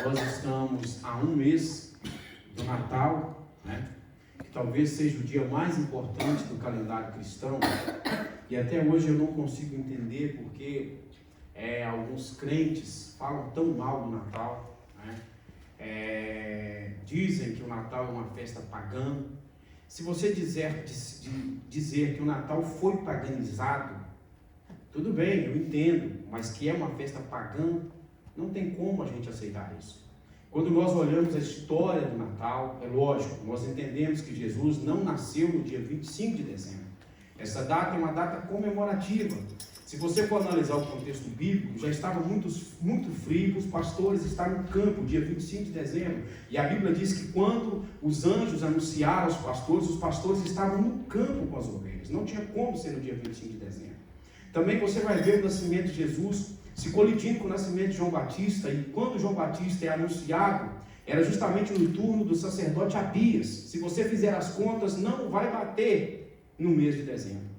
Nós estamos a um mês do Natal, né? Que talvez seja o dia mais importante do calendário cristão, e até hoje eu não consigo entender porque alguns crentes falam tão mal do Natal, né? Dizem que o Natal é uma festa pagã. Se você dizer que o Natal foi paganizado, tudo bem, eu entendo, mas que é uma festa pagã, não tem como a gente aceitar isso. Quando nós olhamos a história do Natal, é lógico, nós entendemos que Jesus não nasceu no dia 25 de dezembro. Essa data é uma data comemorativa. Se você for analisar o contexto bíblico, já estava muito frio, os pastores estavam no campo, dia 25 de dezembro. E a Bíblia diz que quando os anjos anunciaram aos pastores, os pastores estavam no campo com as ovelhas. Não tinha como ser no dia 25 de dezembro. Também você vai ver o nascimento de Jesus se colidindo com o nascimento de João Batista, e quando João Batista é anunciado, era justamente no turno do sacerdote Abias. Se você fizer as contas, não vai bater no mês de dezembro,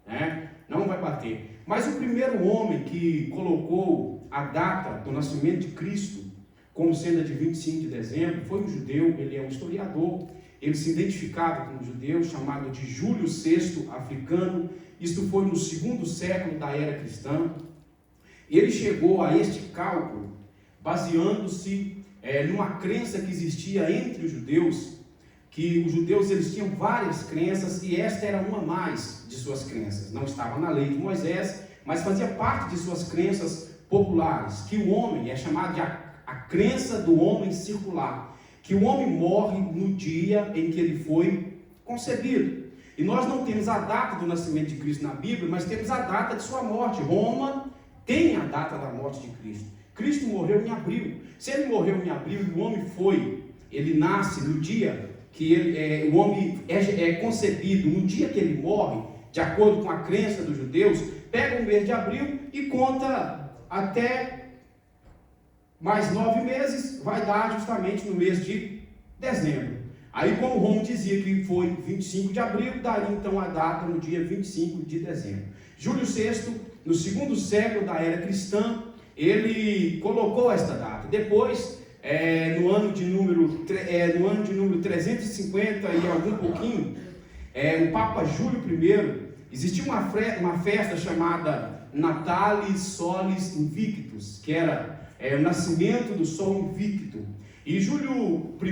né? Não vai bater. Mas o primeiro homem que colocou a data do nascimento de Cristo como sendo a de 25 de dezembro foi um judeu, ele é um historiador, ele se identificava como judeu, chamado de Júlio VI africano. Isto foi no segundo século da era cristã. Ele chegou a este cálculo baseando-se numa crença que existia entre os judeus, que os judeus eles tinham várias crenças e esta era uma mais de suas crenças. Não estava na lei de Moisés, mas fazia parte de suas crenças populares, que o homem é chamado de a crença do homem circular, que o homem morre no dia em que ele foi concebido. E nós não temos a data do nascimento de Cristo na Bíblia, mas temos a data de sua morte. Roma tem a data da morte de Cristo. Cristo morreu em abril. Se ele morreu em abril e o homem ele nasce no dia que o homem é concebido, no dia que ele morre, de acordo com a crença dos judeus, pega o mês de abril e conta até mais 9 meses, vai dar justamente no mês de dezembro. Aí, como Roma dizia que foi 25 de abril, daria então a data no dia 25 de dezembro. Júlio VI, no segundo século da era cristã, ele colocou esta data. Depois, no ano de número 350 e algum pouquinho, o Papa Júlio I, existia uma festa chamada Natalis Solis Invictus, que era o nascimento do Sol Invicto. E Júlio I,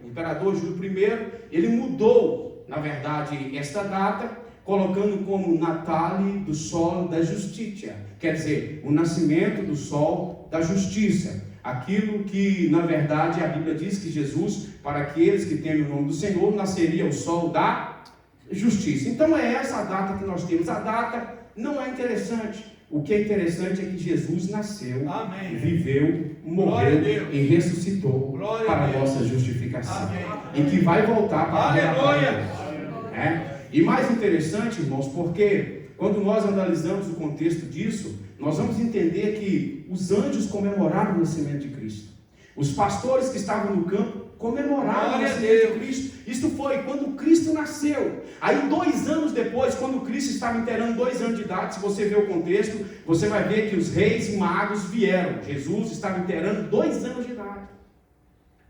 o imperador Júlio I, ele mudou, na verdade, esta data, colocando como Natale do Sol da Justiça, quer dizer, o nascimento do Sol da Justiça. Aquilo que, na verdade, a Bíblia diz que Jesus, para aqueles que temem o nome do Senhor, nasceria o Sol da Justiça. Então é essa a data que nós temos. A data não é interessante. O que é interessante é que Jesus nasceu, amém, viveu, morreu e ressuscitou para a nossa justificação. Amém. E que vai voltar para a E mais interessante, irmãos, porque quando nós analisamos o contexto disso, nós vamos entender que os anjos comemoraram o nascimento de Cristo. Os pastores que estavam no campo comemoraram o nascimento de Cristo. Isto foi quando Cristo nasceu. Aí 2 anos depois, quando Cristo estava inteirando 2 anos de idade, se você ver o contexto, você vai ver que os reis e magos vieram. Jesus estava inteirando 2 anos de idade.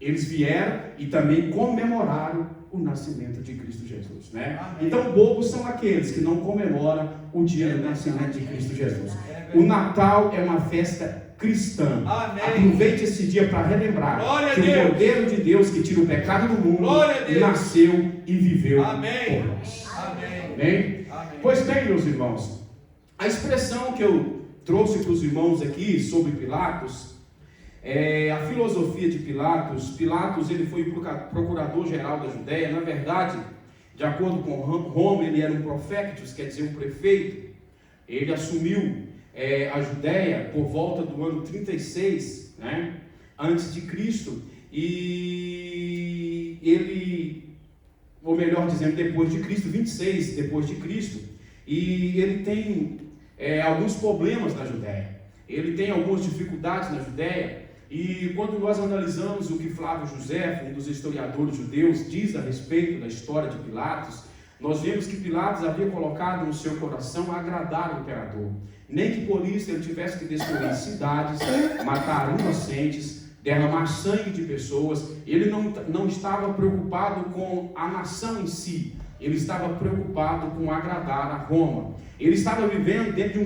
Eles vieram e também comemoraram o nascimento de Cristo Jesus, né? Então, bobos são aqueles que não comemoram o dia do nascimento de Cristo Jesus. O Natal é uma festa cristã. Amém. Aproveite esse dia para relembrar que o Cordeiro de Deus que tira o pecado do mundo nasceu e viveu por nós. Amém? Pois bem, meus irmãos, a expressão que eu trouxe para os irmãos aqui sobre Pilatos, a filosofia de Pilatos. Pilatos, ele foi procurador-geral da Judéia. Na verdade, de acordo com Roma, ele era um profétios, quer dizer, um prefeito. Ele assumiu a Judéia por volta do ano 36, né, antes de Cristo, e ele, ou melhor dizendo, depois de Cristo, 26 depois de Cristo, e ele tem alguns problemas na Judéia, ele tem algumas dificuldades na Judéia. E quando nós analisamos o que Flávio José, um dos historiadores judeus, diz a respeito da história de Pilatos, nós vemos que Pilatos havia colocado no seu coração agradar o imperador, nem que por isso ele tivesse que destruir cidades, matar inocentes, derramar sangue de pessoas. Ele não estava preocupado com a nação em si, ele estava preocupado com agradar a Roma. Ele estava vivendo dentro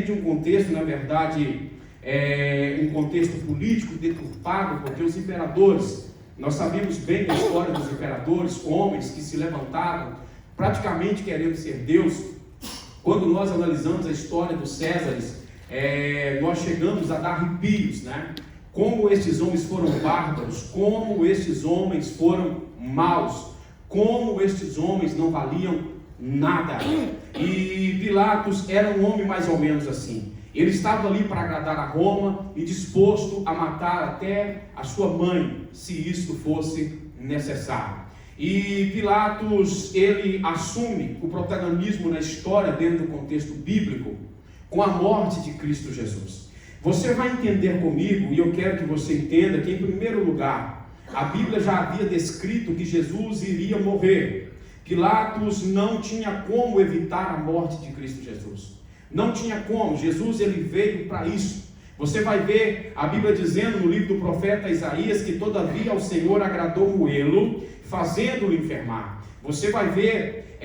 de um contexto, na verdade, um contexto político deturpado, porque os imperadores, nós sabemos bem a história dos imperadores, homens que se levantaram praticamente querendo ser Deus. Quando nós analisamos a história dos Césares, nós chegamos a dar arrepios, né? Como estes homens foram bárbaros, como estes homens foram maus, como estes homens não valiam nada. E Pilatos era um homem mais ou menos assim. Ele estava ali para agradar a Roma e disposto a matar até a sua mãe, se isto fosse necessário. E Pilatos, ele assume o protagonismo na história dentro do contexto bíblico com a morte de Cristo Jesus. Você vai entender comigo, e eu quero que você entenda que, em primeiro lugar, a Bíblia já havia descrito que Jesus iria morrer. Pilatos não tinha como evitar a morte de Cristo Jesus. Não tinha como. Jesus, ele veio para isso. Você vai ver a Bíblia dizendo no livro do profeta Isaías que todavia ao Senhor agradou moê-lo, fazendo-o enfermar. Você vai ver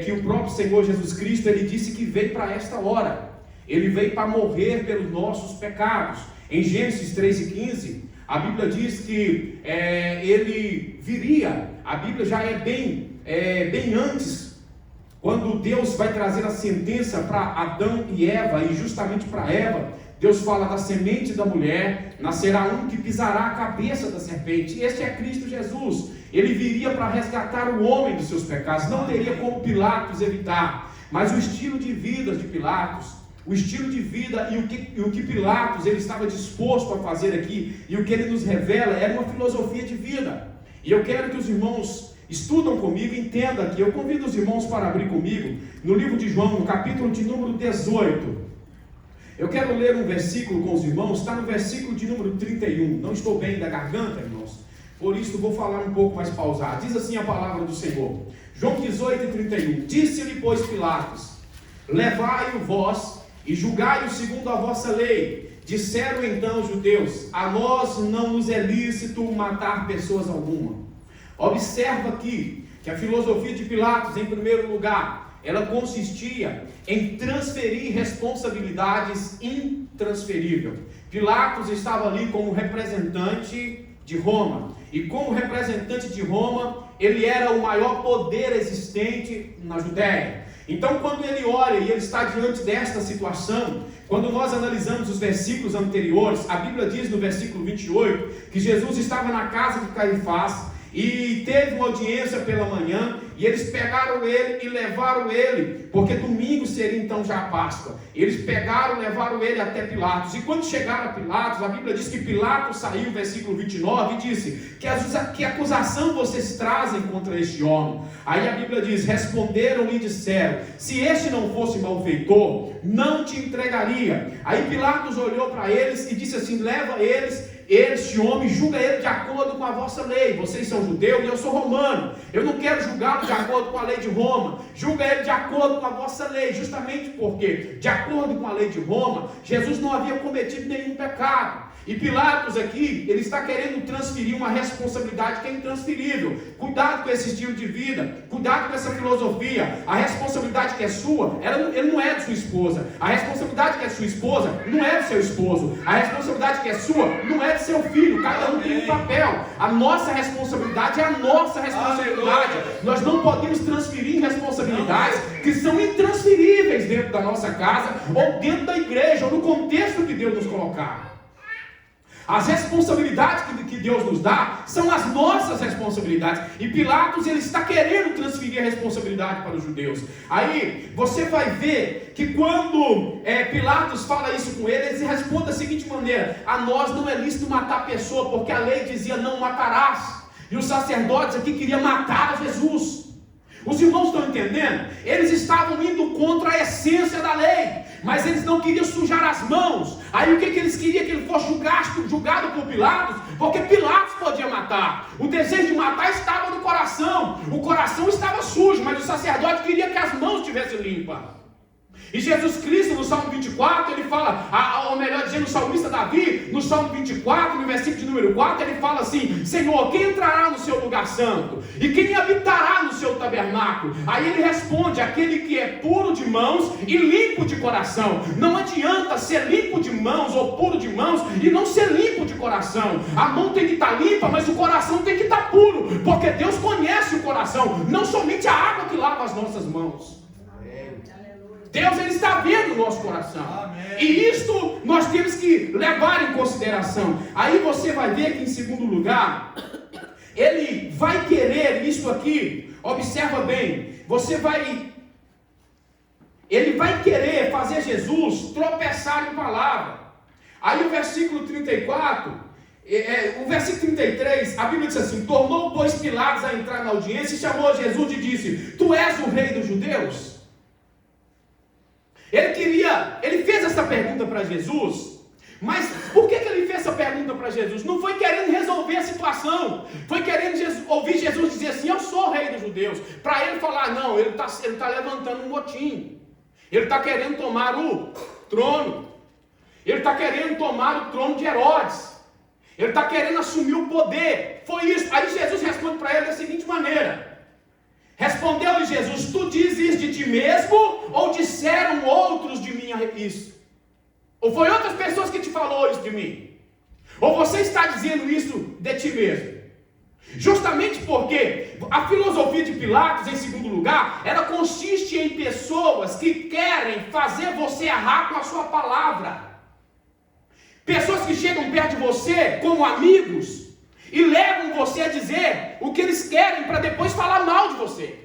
que o próprio Senhor Jesus Cristo, ele disse que veio para esta hora. Ele veio para morrer pelos nossos pecados. Em Gênesis 3:15, a Bíblia diz que ele viria. A Bíblia já é bem antes, quando Deus vai trazer a sentença para Adão e Eva, e justamente para Eva, Deus fala: da semente da mulher nascerá um que pisará a cabeça da serpente. Este é Cristo Jesus. Ele viria para resgatar o homem dos seus pecados. Não teria como Pilatos evitar. Mas o estilo de vida de Pilatos, o estilo de vida e o que Pilatos ele estava disposto a fazer aqui, e o que ele nos revela, era uma filosofia de vida. E eu quero que os irmãos estudam comigo, entendam aqui. Eu convido os irmãos para abrir comigo no livro de João, no capítulo de número 18. Eu quero ler um versículo com os irmãos, está no versículo de número 31. Não estou bem da garganta, irmãos, por isso vou falar um pouco mais pausado. Diz assim a palavra do Senhor. João 18:31. Disse-lhe, pois, Pilatos: levai-o vós e julgai-o segundo a vossa lei. Disseram então os judeus: a nós não nos é lícito matar pessoas alguma. Observa aqui que a filosofia de Pilatos, em primeiro lugar, ela consistia em transferir responsabilidades intransferíveis. Pilatos estava ali como representante de Roma, e como representante de Roma, ele era o maior poder existente na Judéia. Então, quando ele olha e ele está diante desta situação, quando nós analisamos os versículos anteriores, a Bíblia diz no versículo 28, que Jesus estava na casa de Caifás, e teve uma audiência pela manhã, e eles pegaram ele e levaram ele, porque domingo seria então já a Páscoa. Eles pegaram e levaram ele até Pilatos, e quando chegaram a Pilatos, a Bíblia diz que Pilatos saiu, versículo 29, e disse: que acusação vocês trazem contra este homem? Aí a Bíblia diz: responderam-lhe e disseram: se este não fosse malfeitor, não te entregaria. Aí Pilatos olhou para eles e disse assim: leva este homem, julga ele de acordo com a vossa lei. Vocês são judeus e eu sou romano. Eu não quero julgá-lo de acordo com a lei de Roma. Julga ele de acordo com a vossa lei. Justamente porque, de acordo com a lei de Roma, Jesus não havia cometido nenhum pecado. E Pilatos aqui, ele está querendo transferir uma responsabilidade que é intransferível. Cuidado com esse estilo de vida, cuidado com essa filosofia. A responsabilidade que é sua, ele não é de sua esposa. A responsabilidade que é de sua esposa, não é do seu esposo. A responsabilidade que é sua, não é de seu filho. Cada um tem um papel. A nossa responsabilidade é a nossa responsabilidade. Nós não podemos transferir responsabilidades que são intransferíveis dentro da nossa casa, ou dentro da igreja, ou no contexto que Deus nos colocar. As responsabilidades que Deus nos dá são as nossas responsabilidades. E Pilatos, ele está querendo transferir a responsabilidade para os judeus. Aí você vai ver que quando Pilatos fala isso com ele, ele responde da seguinte maneira: a nós não é lícito matar pessoa, porque a lei dizia não matarás. E os sacerdotes aqui queriam matar Jesus. Os irmãos estão entendendo? Eles estavam indo contra a essência da lei, mas eles não queriam sujar as mãos. Aí o que eles queriam? Que ele fosse julgado por Pilatos, porque Pilatos podia matar. O desejo de matar estava no coração. O coração estava sujo, mas o sacerdote queria que as mãos estivessem limpas. E Jesus Cristo, no Salmo 24, ele fala, ou melhor dizendo, o salmista Davi, no Salmo 24, no versículo de número 4, ele fala assim: Senhor, quem entrará no seu lugar santo? E quem habitará no seu tabernáculo? Aí ele responde: aquele que é puro de mãos e limpo de coração. Não adianta ser limpo de mãos ou puro de mãos e não ser limpo de coração. A mão tem que estar limpa, mas o coração tem que estar puro, porque Deus conhece o coração, não somente a água que lava as nossas mãos. Deus, ele está vendo o nosso coração. Amém. E isto nós temos que levar em consideração. Aí você vai ver que, em segundo lugar, ele vai querer isso aqui. Observa bem. Ele vai querer fazer Jesus tropeçar em palavra. Aí o versículo 34, o versículo 33, a Bíblia diz assim: tornou, pois, Pilatos a entrar na audiência e chamou Jesus e disse: tu és o rei dos judeus? Ele fez essa pergunta para Jesus, mas por que ele fez essa pergunta para Jesus? Não foi querendo resolver a situação, foi querendo ouvir Jesus dizer assim: eu sou o rei dos judeus. Para ele falar, não, ele está levantando um motim, ele está querendo tomar o trono, ele está querendo tomar o trono de Herodes, ele está querendo assumir o poder. Foi isso. Aí Jesus responde para ele da seguinte maneira: respondeu-lhe Jesus: tu dizes de ti mesmo, ou disseram outros de mim isso? Ou foi outras pessoas que te falou isso de mim? Ou você está dizendo isso de ti mesmo? Justamente porque a filosofia de Pilatos, em segundo lugar, ela consiste em pessoas que querem fazer você errar com a sua palavra. Pessoas que chegam perto de você como amigos e levam você a dizer o que eles querem para depois falar mal de você.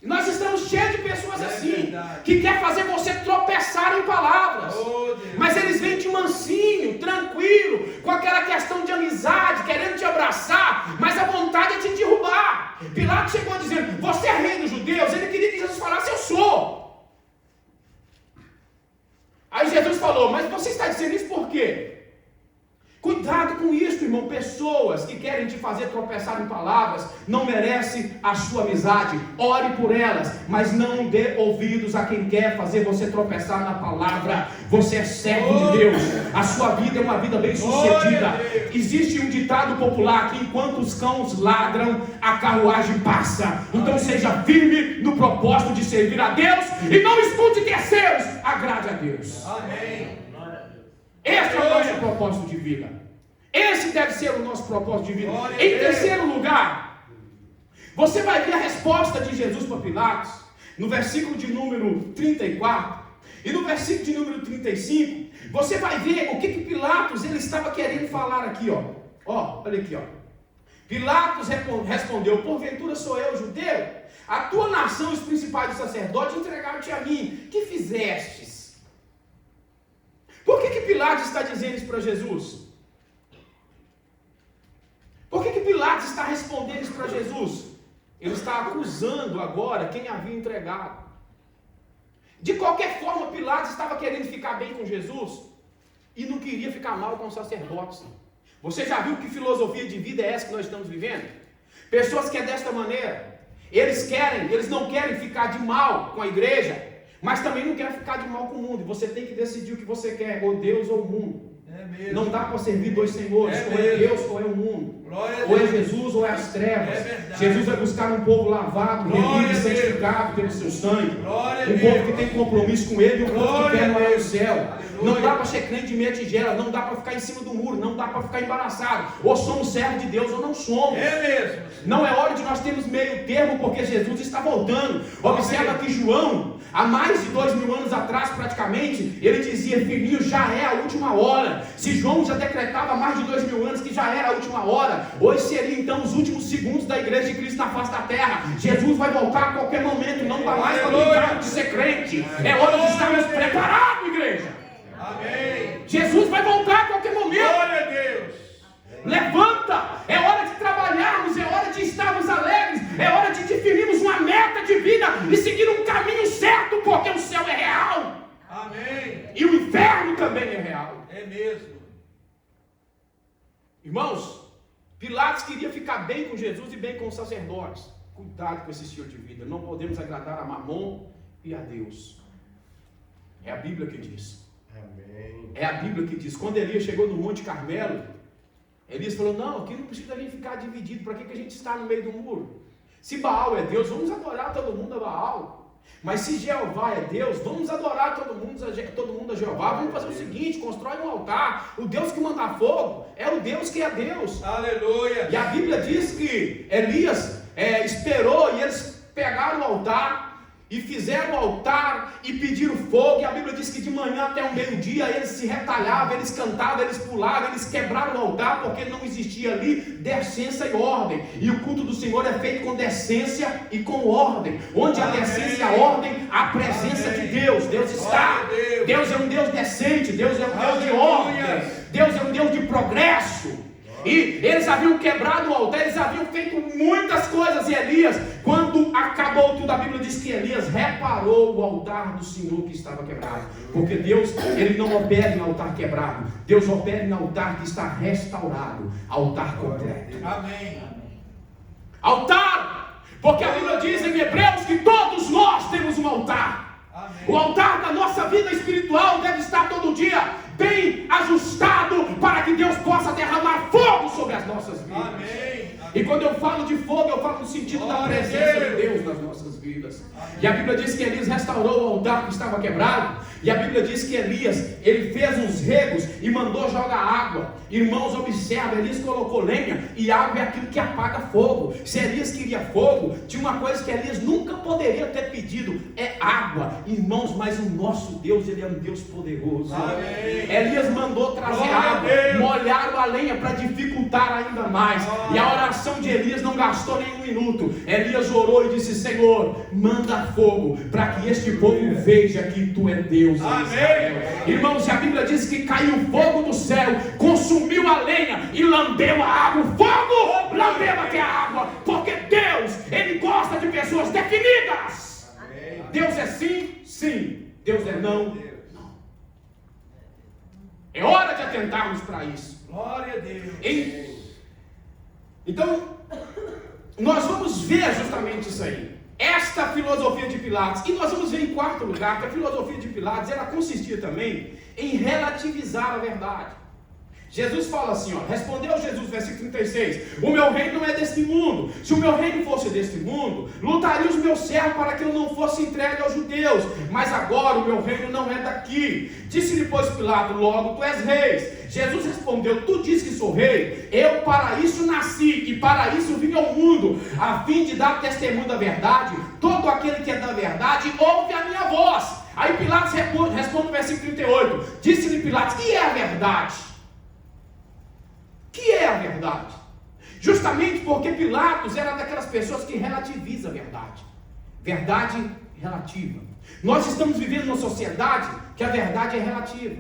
Nós estamos cheios de pessoas assim, que quer fazer você tropeçar em palavras. Mas eles vêm de mansinho, tranquilo, com aquela questão de amizade, querendo te abraçar, mas a vontade é te derrubar. Pilatos chegou dizendo: você é rei dos judeus? Ele queria que Jesus falasse: eu sou. Aí Jesus falou: mas você está dizendo isso por quê? Cuidado com isso, irmão. Pessoas que querem te fazer tropeçar em palavras não merecem a sua amizade. Ore por elas, mas não dê ouvidos a quem quer fazer você tropeçar na palavra. Você é servo de Deus. A sua vida é uma vida bem sucedida. Existe um ditado popular que enquanto os cães ladram, a carruagem passa. Então seja firme no propósito de servir a Deus e não escute terceiros. Agrade a Deus. Amém. Este é o nosso propósito de vida. Esse deve ser o nosso propósito de vida. Em terceiro lugar, você vai ver a resposta de Jesus para Pilatos, no versículo de número 34, e no versículo de número 35, você vai ver o que Pilatos ele estava querendo falar aqui, olha aqui, Pilatos respondeu: porventura sou eu judeu? A tua nação e os principais dos sacerdotes entregaram-te a mim. Que fizestes? Por que Pilatos está dizendo isso para Jesus? Por que Pilatos está respondendo isso para Jesus? Ele está acusando agora quem havia entregado. De qualquer forma, Pilatos estava querendo ficar bem com Jesus e não queria ficar mal com os sacerdotes. Você já viu que filosofia de vida é essa que nós estamos vivendo? Pessoas que é desta maneira. Eles não querem ficar de mal com a igreja, mas também não quer ficar de mal com o mundo. E você tem que decidir o que você quer, ou Deus ou o mundo. Não dá para servir dois senhores, ou é Deus ou é o mundo. Ou é Jesus ou é as trevas. Jesus vai buscar um povo lavado, remido e santificado pelo seu sangue. Um povo que tem compromisso com Ele e um povo que quer morar no céu. Não dá para ser crente de meia tigela, não dá para ficar em cima do muro, não dá para ficar embaraçado. Ou somos servos de Deus ou não somos. Não é hora de nós termos meio termo, porque Jesus está voltando. Observa que João, há mais de 2000 anos atrás praticamente, ele dizia: filhinho, já é a última hora. Se João já decretava há mais de 2000 anos que já era a última hora, hoje seria então os últimos segundos da igreja de Cristo na face da terra. Jesus vai voltar a qualquer momento, não dá mais para brincar de ser crente. É hora de estarmos preparados, igreja. Amém. Jesus vai voltar a qualquer momento. Glória a Deus. Levanta, é hora de trabalharmos, é hora de estarmos alegres, é hora de definirmos uma meta de vida e seguir um caminho certo, porque o céu é real. Amém. E o inferno também é real. É mesmo. Irmãos, Pilatos queria ficar bem com Jesus e bem com os sacerdotes. Cuidado com esse estilo de vida. Não podemos agradar a Mamon e a Deus. É a Bíblia que diz. Amém. É a Bíblia que diz. Quando Elias chegou no Monte Carmelo, Elias falou, não, aqui não precisa nem ficar dividido. Para que a gente está no meio do muro? Se Baal é Deus, vamos adorar todo mundo a Baal. Mas se Jeová é Deus, vamos adorar todo mundo a Jeová. Vamos fazer o seguinte, constrói um altar. O Deus que manda fogo é o Deus que é Deus. Aleluia. E a Bíblia diz que Elias esperou e eles pegaram o altar e fizeram o altar e pediram fogo. E a Bíblia diz que de manhã até o meio-dia eles se retalhavam, eles cantavam, eles pulavam, eles quebraram o altar, porque não existia ali decência e ordem. E o culto do Senhor é feito com decência e com ordem. Onde a decência e a ordem, a presença de Deus. Deus está. Deus é um Deus decente, Deus é um Deus de ordem, Deus é um Deus de progresso. E eles haviam quebrado o altar, eles haviam feito muitas coisas. E Elias, quando acabou tudo, a Bíblia diz que Elias reparou o altar do Senhor que estava quebrado. Porque Deus, Ele não opera em altar quebrado. Deus opera em altar que está restaurado, altar completo. Amém. Altar, porque a Bíblia diz em Hebreus que todos nós temos um altar. Amém. O altar da nossa vida espiritual deve estar todo dia bem ajustado, para que Deus possa derramar fogo sobre as nossas vidas. Amém. E quando eu falo de fogo, eu falo no sentido da presença de Deus nas nossas vidas. Amém. E a Bíblia diz que Elias restaurou o altar que estava quebrado. E a Bíblia diz que Elias, ele fez uns regos e mandou jogar água. Irmãos, observa, Elias colocou lenha, e água é aquilo que apaga fogo. Se Elias queria fogo, tinha uma coisa que Elias nunca poderia ter pedido, é água. Irmãos, mas o nosso Deus, Ele é um Deus poderoso. Amém. Elias mandou trazer água, molharam a lenha para dificultar ainda mais. E a oração de Elias não gastou nem um minuto. Elias orou e disse, Senhor, manda fogo, para que este povo veja que Tu é Deus. Amém. Irmãos, a Bíblia diz que caiu fogo do céu, consumiu a lenha e lambeu a água. O fogo lambeu até a água, porque Deus, Ele gosta de pessoas definidas. Amém. Deus é sim, sim. Deus é não, não. É hora de atentarmos para isso. Glória a Deus. Então, nós vamos ver justamente isso aí. Esta filosofia de Pilatos. E nós vamos ver em quarto lugar que a filosofia de Pilatos, ela consistia também em relativizar a verdade. Jesus fala assim, respondeu Jesus, versículo 36, o meu reino não é deste mundo. Se o meu reino fosse deste mundo, lutaria os meus servos para que eu não fosse entregue aos judeus. Mas agora o meu reino não é daqui. Disse-lhe, pois, Pilatos, logo tu és rei. Jesus respondeu, tu diz que sou rei? Eu para isso nasci e para isso vim ao mundo, a fim de dar testemunho da verdade. Todo aquele que é da verdade ouve a minha voz. Aí Pilatos responde no versículo 38, disse-lhe Pilatos, que é a verdade? Que é a verdade? Justamente porque Pilatos era daquelas pessoas que relativiza a verdade. Verdade relativa. Nós estamos vivendo numa sociedade que a verdade é relativa.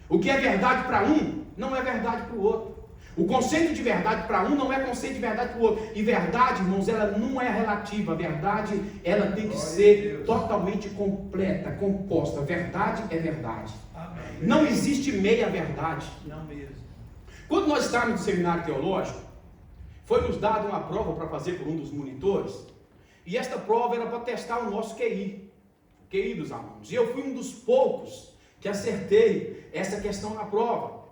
O que é verdade para um, não é verdade para o outro. O conceito de verdade para um não é conceito de verdade para o outro. E verdade, irmãos, ela não é relativa. A verdade, ela tem que ser totalmente completa, composta. Verdade é verdade. Amém. Não existe meia verdade. Não mesmo. Quando nós estávamos no seminário teológico, foi nos dada uma prova para fazer por um dos monitores, e esta prova era para testar o nosso QI dos alunos, e eu fui um dos poucos que acertei essa questão na prova.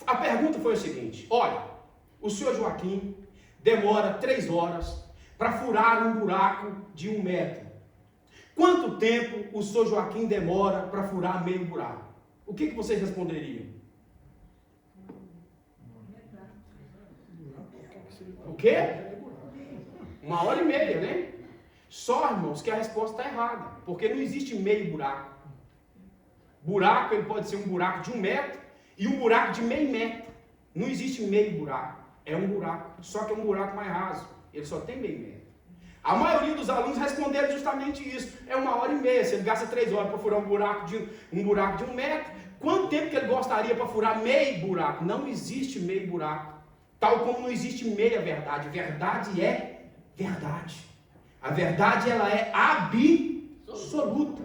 A pergunta foi o seguinte, olha, o senhor Joaquim demora 3 horas para furar um buraco de 1 metro. Quanto tempo o senhor Joaquim demora para furar meio buraco? O que vocês responderiam? O quê? 1h30, né? Só, irmãos, que a resposta está errada, porque não existe meio buraco. Buraco, ele pode ser um buraco de 1 metro e um buraco de meio metro. Não existe meio buraco, é um buraco, só que é um buraco mais raso, ele só tem meio metro. A maioria dos alunos responderam justamente isso, é 1h30, se ele gasta 3 horas para furar um buraco de 1 metro, quanto tempo que ele gostaria para furar meio buraco? Não existe meio buraco. Tal como não existe meia verdade. Verdade é verdade. A verdade, ela é absoluta.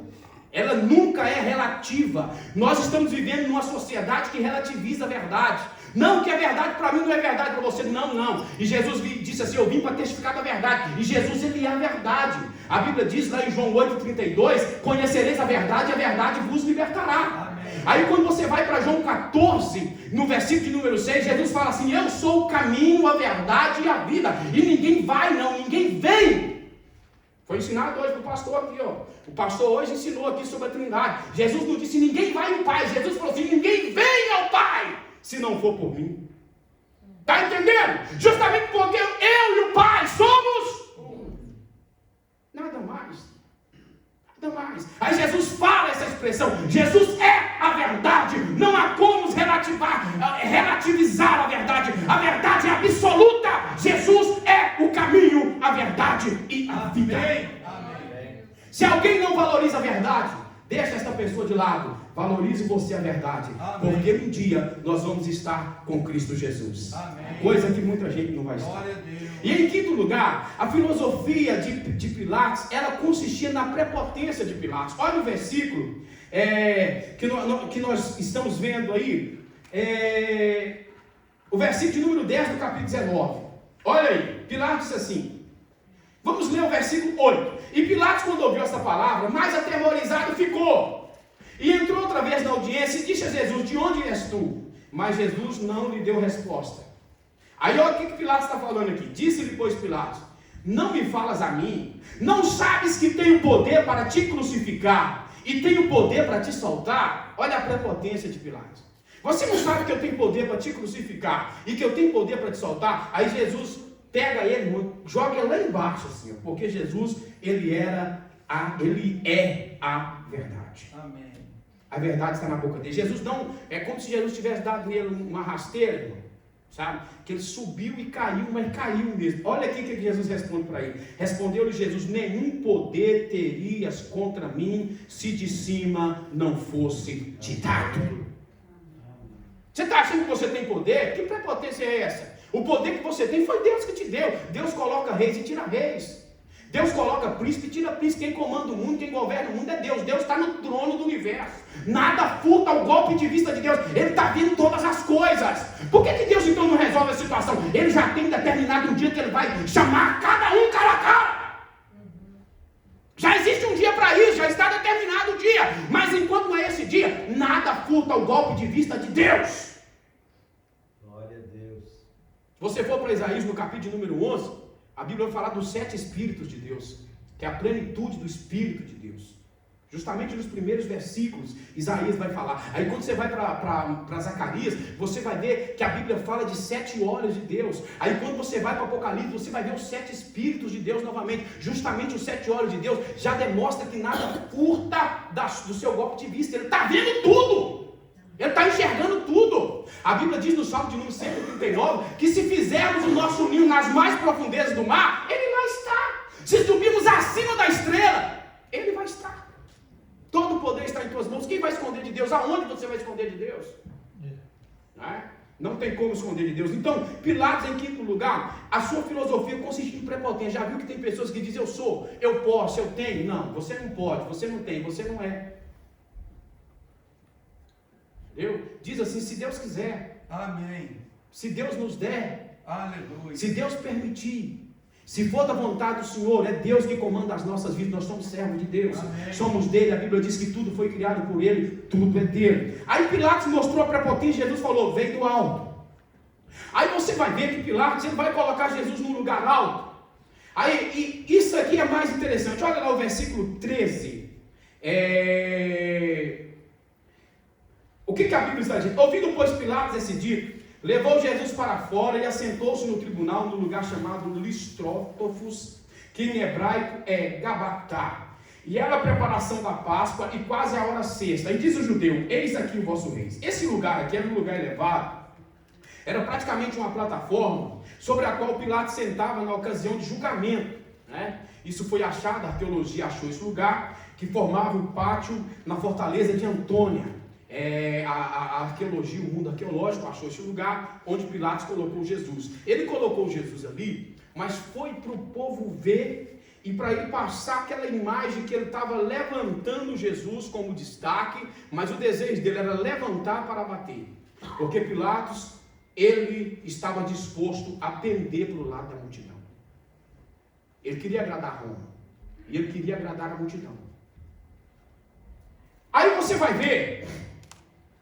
Ela nunca é relativa. Nós estamos vivendo numa sociedade que relativiza a verdade. Não, que é verdade para mim não é verdade para você. Não. E Jesus disse assim, eu vim para testificar da verdade. E Jesus, ele é a verdade. A Bíblia diz lá em João 8,32, conhecereis a verdade e a verdade vos libertará. Amém. Aí quando você vai para João 14, no versículo de número 6, Jesus fala assim, eu sou o caminho, a verdade e a vida. E ninguém vai não, ninguém vem. Foi ensinado hoje para o pastor aqui, ó. O pastor hoje ensinou aqui sobre a Trindade. Jesus não disse, ninguém vai ao Pai. Jesus falou assim, ninguém vem ao Pai, se não for por mim. Está entendendo? Justamente porque eu e o Pai somos nada mais. Nada mais. Aí Jesus fala essa expressão, Jesus é a verdade. Não há como relativizar a verdade. A verdade é absoluta. Jesus é o caminho, a verdade e a vida. Amém. Se alguém não valoriza a verdade, deixa esta pessoa de lado. Valorize você a verdade. Amém. Porque um dia nós vamos estar com Cristo Jesus. Amém. Coisa que muita gente não vai estar. E em quinto lugar, a filosofia de Pilatos, ela consistia na prepotência de Pilatos. Olha o versículo que nós estamos vendo aí. O versículo de número 10 do capítulo 19. Olha aí, Pilatos disse assim. Vamos ler o versículo 8. E Pilatos, quando ouviu essa palavra, mais aterrorizado ficou. E entrou outra vez na audiência e disse a Jesus, de onde és tu? Mas Jesus não lhe deu resposta. Aí olha o que Pilatos está falando aqui. Disse-lhe, pois, Pilatos, não me falas a mim? Não sabes que tenho poder para te crucificar e tenho poder para te soltar? Olha a prepotência de Pilatos. Você não sabe que eu tenho poder para te crucificar e que eu tenho poder para te soltar? Aí Jesus pega ele, joga ele lá embaixo, assim, porque Jesus, ele é a verdade. Amém. A verdade está na boca dele. Jesus não, é como se Jesus tivesse dado nele uma rasteira, irmão, sabe? Que ele subiu e caiu, mas caiu mesmo. Olha aqui o que Jesus responde para ele. Respondeu-lhe Jesus, nenhum poder terias contra mim, se de cima não fosse te dado. Você está achando que você tem poder? Que prepotência é essa? O poder que você tem foi Deus que te deu. Deus coloca reis e tira reis. Deus coloca príncipe e tira príncipe. Quem comanda o mundo, quem governa o mundo é Deus. Deus está no trono do universo. Nada furta o golpe de vista de Deus. Ele está vendo todas as coisas. Por que Deus então não resolve a situação? Ele já tem determinado um dia que ele vai chamar cada um cara a cara. Já existe um dia para isso, já está determinado o dia. Mas enquanto não é esse dia, nada furta o golpe de vista de Deus. Glória a Deus. Se você for para Isaías no capítulo número 11, a Bíblia vai falar dos 7 Espíritos de Deus, que é a plenitude do Espírito de Deus. Justamente nos primeiros versículos, Isaías vai falar. Aí quando você vai para Zacarias, você vai ver que a Bíblia fala de 7 olhos de Deus. Aí quando você vai para Apocalipse, você vai ver os 7 Espíritos de Deus novamente. Justamente os 7 olhos de Deus já demonstra que nada furta do seu golpe de vista. Ele está vendo tudo. Ele está enxergando tudo. A Bíblia diz no Salmo de número 139 que se fizermos o nosso ninho nas mais profundezas do mar, ele lá está. Se subirmos acima da estrela, ele vai estar. Todo o poder está em tuas mãos. Quem vai esconder de Deus? Aonde você vai esconder de Deus? Não tem como esconder de Deus. Então, Pilatos, em quinto lugar, a sua filosofia consiste em prepotência. Já viu que tem pessoas que dizem, eu sou, eu posso, eu tenho? Não, você não pode, você não tem, você não é. Diz assim, se Deus quiser, amém. Se Deus nos der, aleluia. Se Deus permitir, se for da vontade do Senhor, é Deus que comanda as nossas vidas, nós somos servos de Deus, amém. Somos dele, a Bíblia diz que tudo foi criado por ele, tudo é dele. Aí Pilatos mostrou a prepotência, Jesus falou, vem do alto. Aí você vai ver que Pilatos, ele vai colocar Jesus num lugar alto. Aí, e isso aqui é mais interessante, olha lá o versículo 13, o que a Bíblia está dizendo? Ouvindo, pois, Pilatos esse dito, levou Jesus para fora e assentou-se no tribunal, no lugar chamado Listrótofos, que em hebraico é Gabatá. E era a preparação da Páscoa e quase a hora sexta. E diz o judeu, eis aqui o vosso rei. Esse lugar aqui era um lugar elevado, era praticamente uma plataforma sobre a qual Pilatos sentava na ocasião de julgamento, né? Isso foi achado, a arqueologia achou esse lugar, que formava o pátio na fortaleza de Antônia. A arqueologia, o mundo arqueológico achou esse lugar onde Pilatos colocou Jesus. Ele colocou Jesus ali, mas foi para o povo ver e para ele passar aquela imagem que ele estava levantando Jesus como destaque, mas o desejo dele era levantar para bater, porque Pilatos ele estava disposto a pender para o lado da multidão. Ele queria agradar Roma. E ele queria agradar a multidão. Aí você vai ver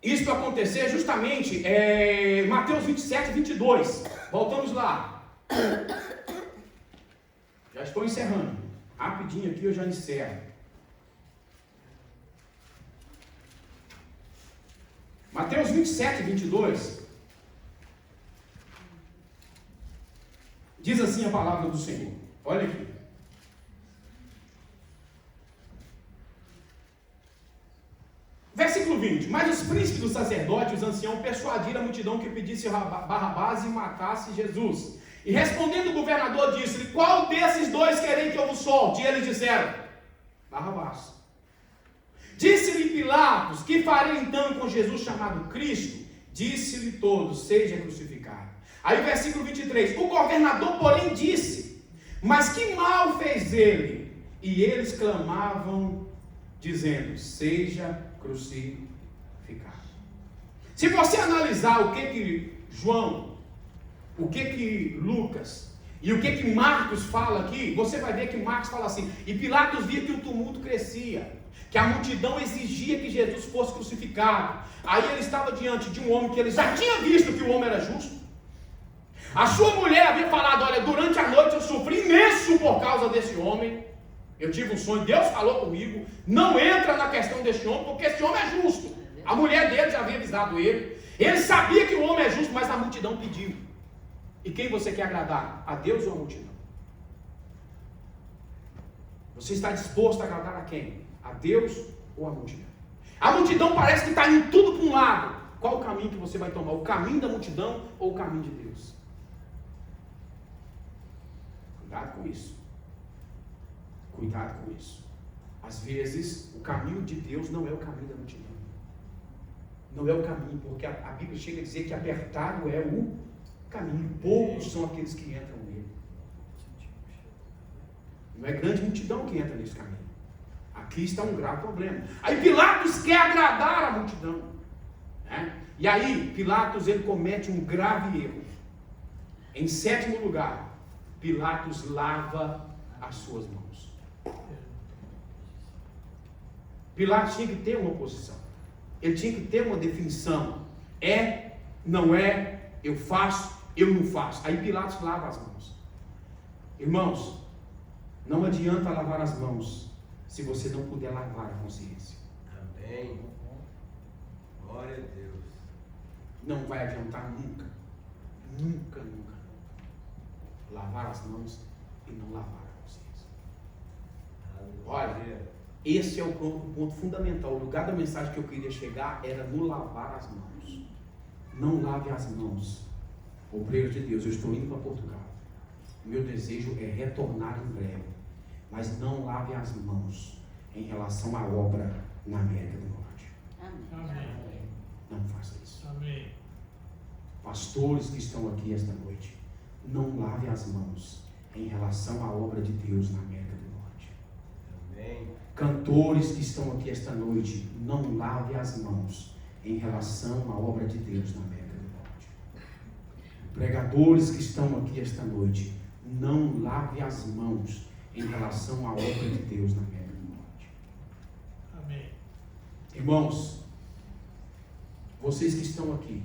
isso acontecer justamente em Mateus 27, 22. Voltamos lá. Já estou encerrando. Rapidinho aqui eu já encerro. Mateus 27, 22. Diz assim a palavra do Senhor. Olha aqui. Versículo 20. Mas os príncipes dos sacerdotes e os anciãos persuadiram a multidão que pedisse Barrabás e matasse Jesus. E respondendo o governador disse-lhe: qual desses dois querem que eu vos solte? E eles disseram: Barrabás. Disse-lhe Pilatos: que farei então com Jesus chamado Cristo? Disse-lhe todos: seja crucificado. Aí o versículo 23. O governador porém disse: mas que mal fez ele? E eles clamavam dizendo: seja crucificado. Se você analisar o que João, o que Lucas e o que Marcos fala aqui, você vai ver que Marcos fala assim: e Pilatos via que o tumulto crescia, que a multidão exigia que Jesus fosse crucificado. Aí ele estava diante de um homem que ele já tinha visto que o homem era justo. A sua mulher havia falado: olha, durante a noite eu sofri imenso por causa desse homem. Eu tive um sonho, Deus falou comigo, não entra na questão deste homem, porque esse homem é justo. A mulher dele já havia avisado ele. Ele sabia que o homem é justo, mas a multidão pediu. E quem você quer agradar? A Deus ou a multidão? Você está disposto a agradar a quem? A Deus ou a multidão? A multidão parece que está indo tudo para um lado. Qual o caminho que você vai tomar? O caminho da multidão ou o caminho de Deus? Cuidado com isso. Cuidado com isso. Às vezes, o caminho de Deus não é o caminho da multidão. Não é o caminho, porque a Bíblia chega a dizer que apertado é o caminho. Poucos são aqueles que entram nele. Não é grande multidão que entra nesse caminho. Aqui está um grave problema. Aí Pilatos quer agradar a multidão, né? E aí Pilatos ele comete um grave erro. Em sétimo lugar, Pilatos lava as suas mãos. Pilatos tinha que ter uma posição. Ele tinha que ter uma definição. É, não é, eu faço, eu não faço. Aí Pilatos lava as mãos. Irmãos, não adianta lavar as mãos se você não puder lavar a consciência. Amém. Glória a Deus. Não vai adiantar nunca. Nunca, nunca. Lavar as mãos e não lavar a consciência. Olha, esse é o ponto fundamental. O lugar da mensagem que eu queria chegar era no lavar as mãos. Não lave as mãos. Obreiros de Deus, eu estou indo para Portugal. O meu desejo é retornar em breve. Mas não lave as mãos em relação à obra na América do Norte. Amém. Não faça isso. Amém. Pastores que estão aqui esta noite, não lave as mãos em relação à obra de Deus na América do Norte. Amém. Cantores que estão aqui esta noite, não lave as mãos em relação à obra de Deus na América do Norte. Pregadores que estão aqui esta noite, não lave as mãos em relação à obra de Deus na América do Norte. Amém. Irmãos, vocês que estão aqui,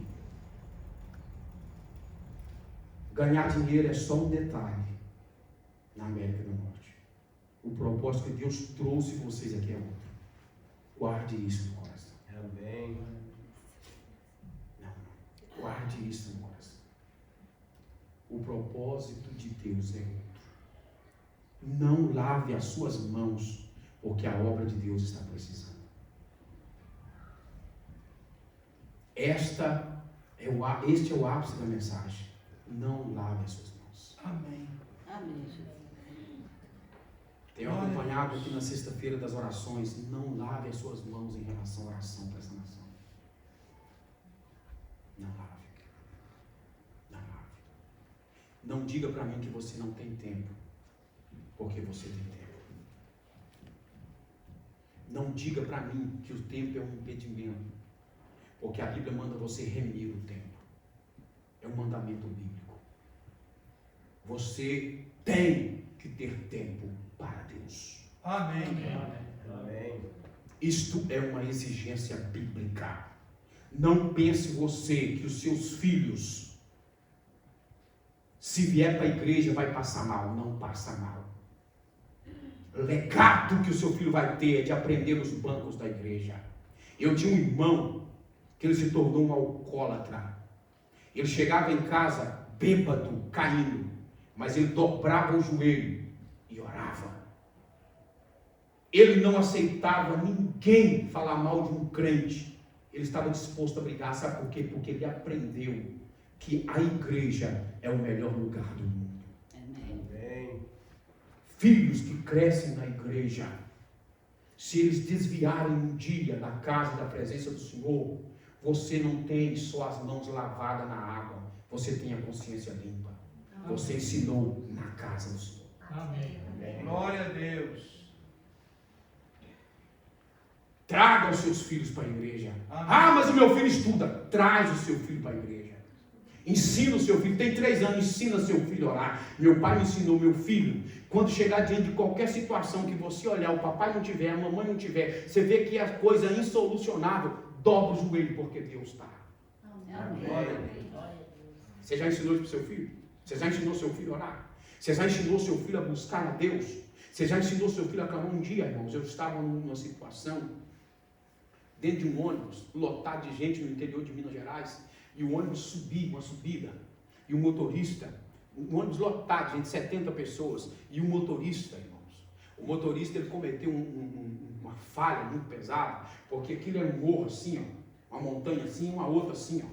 ganhar dinheiro é só um detalhe na América do Norte. O propósito que Deus trouxe vocês aqui é outro. Guarde isso no coração. Amém. Não. Guarde isso no coração. O propósito de Deus é outro. Não lave as suas mãos, porque a obra de Deus está precisando. Este é o ápice da mensagem. Não lave as suas mãos. Amém. Amém, Jesus. Tenho acompanhado aqui na sexta-feira das orações. Não lave as suas mãos em relação à oração para essa nação. Não lave. Não lave. Não diga para mim que você não tem tempo, porque você tem tempo. Não diga para mim que o tempo é um impedimento, porque a Bíblia manda você remir o tempo. É um mandamento bíblico. Você tem que ter tempo para Deus. Amém. Amém. Isto é uma exigência bíblica. Não pense você que os seus filhos, se vier para a igreja, vai passar mal. Não passa mal. O legado que o seu filho vai ter é de aprender nos bancos da igreja. Eu tinha um irmão que ele se tornou um alcoólatra. Ele chegava em casa bêbado, caindo, mas ele dobrava o joelho e orava. Ele não aceitava ninguém falar mal de um crente. Ele estava disposto a brigar. Sabe por quê? Porque ele aprendeu que a igreja é o melhor lugar do mundo. Amém. Filhos que crescem na igreja, se eles desviarem um dia da casa, da presença do Senhor, você não tem só as mãos lavadas na água, você tem a consciência limpa. Você ensinou na casa do Senhor. Amém. Glória a Deus. Traga os seus filhos para a igreja. Amém. Ah, mas o meu filho estuda. Traz o seu filho para a igreja. Ensina o seu filho. Tem 3 anos, ensina seu filho a orar. Meu pai me ensinou, meu filho, quando chegar diante de qualquer situação que você olhar, o papai não tiver, a mamãe não tiver, você vê que a coisa é insolucionável, dobra o joelho, porque Deus está. Amém. Você já ensinou isso para o seu filho? Você já ensinou seu filho a orar? Você já ensinou seu filho a buscar a Deus? Você já ensinou seu filho a clamar? Um dia, irmãos, eu estava numa situação dentro de um ônibus, lotado de gente no interior de Minas Gerais, e o ônibus subia, uma subida, e o motorista, um ônibus lotado, gente, 70 pessoas, e o motorista, irmãos, o motorista ele cometeu uma falha muito pesada, porque aquilo era um morro assim, ó, uma montanha assim, uma outra assim, ó,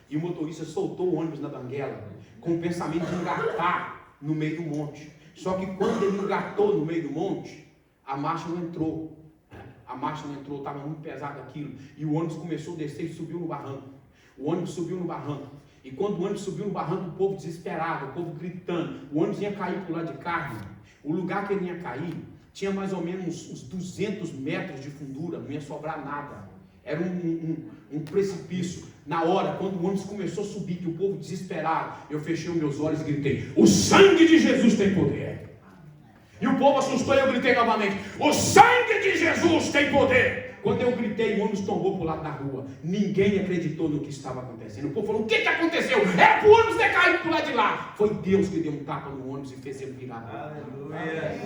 e o motorista soltou o ônibus na banguela, com o pensamento de engatar no meio do monte. Só que quando ele engatou no meio do monte, a marcha não entrou. A marcha não entrou, estava muito pesado aquilo. E o ônibus começou a descer e subiu no barranco. O ônibus subiu no barranco. E quando o ônibus subiu no barranco, o povo desesperado, o povo gritando. O ônibus ia cair para o lado de cá, irmão. O lugar que ele ia cair tinha mais ou menos uns 200 metros de fundura, não ia sobrar nada. Era um precipício. Na hora, quando o ônibus começou a subir, que o povo desesperado, eu fechei os meus olhos e gritei: o sangue de Jesus tem poder. E o povo assustou e eu gritei novamente: o sangue de Jesus tem poder. Quando eu gritei, o ônibus tombou para o lado da rua. Ninguém acreditou no que estava acontecendo. O povo falou: o que aconteceu? É para o ônibus ter caído para o lado de lá. Foi Deus que deu um tapa no ônibus e fez ele virar. Aleluia.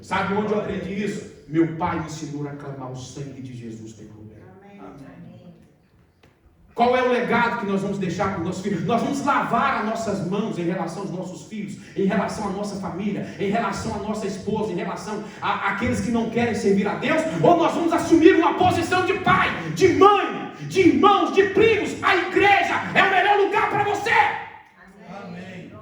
Sabe onde eu aprendi isso? Meu pai me ensinou a clamar: o sangue de Jesus tem poder. Qual é o legado que nós vamos deixar para os nossos filhos? Nós vamos lavar as nossas mãos em relação aos nossos filhos, em relação à nossa família, em relação à nossa esposa, em relação àqueles que não querem servir a Deus, ou nós vamos assumir uma posição de pai, de mãe, de irmãos, de primos? A igreja é o melhor lugar para você. Amém.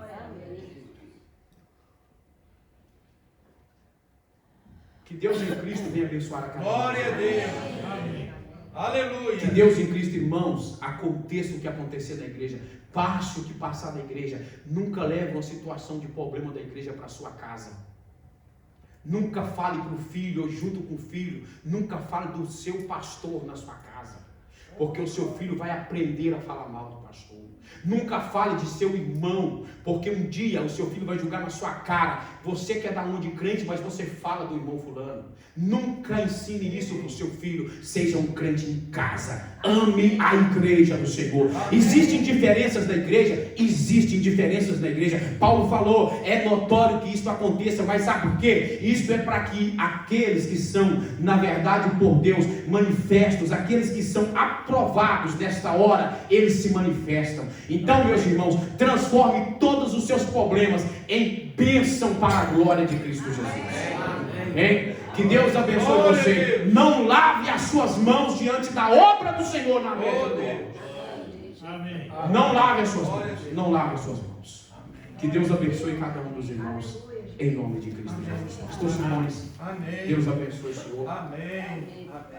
Que Deus em Cristo venha abençoar a cada um. Glória a Deus. Amém. Aleluia. Que Deus em Cristo, irmãos, aconteça o que acontecer na igreja, passe o que passar na igreja. Nunca leve uma situação de problema da igreja para a sua casa. Nunca fale para o filho ou junto com o filho. Nunca fale do seu pastor na sua casa, porque o seu filho vai aprender a falar mal do pastor. Nunca fale de seu irmão, porque um dia o seu filho vai julgar na sua cara. Você que é da onde crente, mas você fala do irmão fulano. Nunca ensine isso para o seu filho. Seja um crente em casa. Ame a igreja do Senhor. Existem diferenças na igreja? Existem diferenças na igreja. Paulo falou, é notório que isso aconteça, mas sabe por quê? Isso é para que aqueles que são, na verdade, por Deus, manifestos, aqueles que são aprovados nesta hora, eles se manifestam. Então, meus irmãos, transforme todos os seus problemas em bênção para a glória de Cristo Jesus. Amém? Que Deus abençoe você. Não lave as suas mãos diante da obra do Senhor na mesa dele. Amém. Não lave as suas mãos. Não lave as suas mãos. Que Deus abençoe cada um dos irmãos. Em nome de Cristo Jesus. Pastor Simões, Amém. Deus abençoe o Senhor. Amém.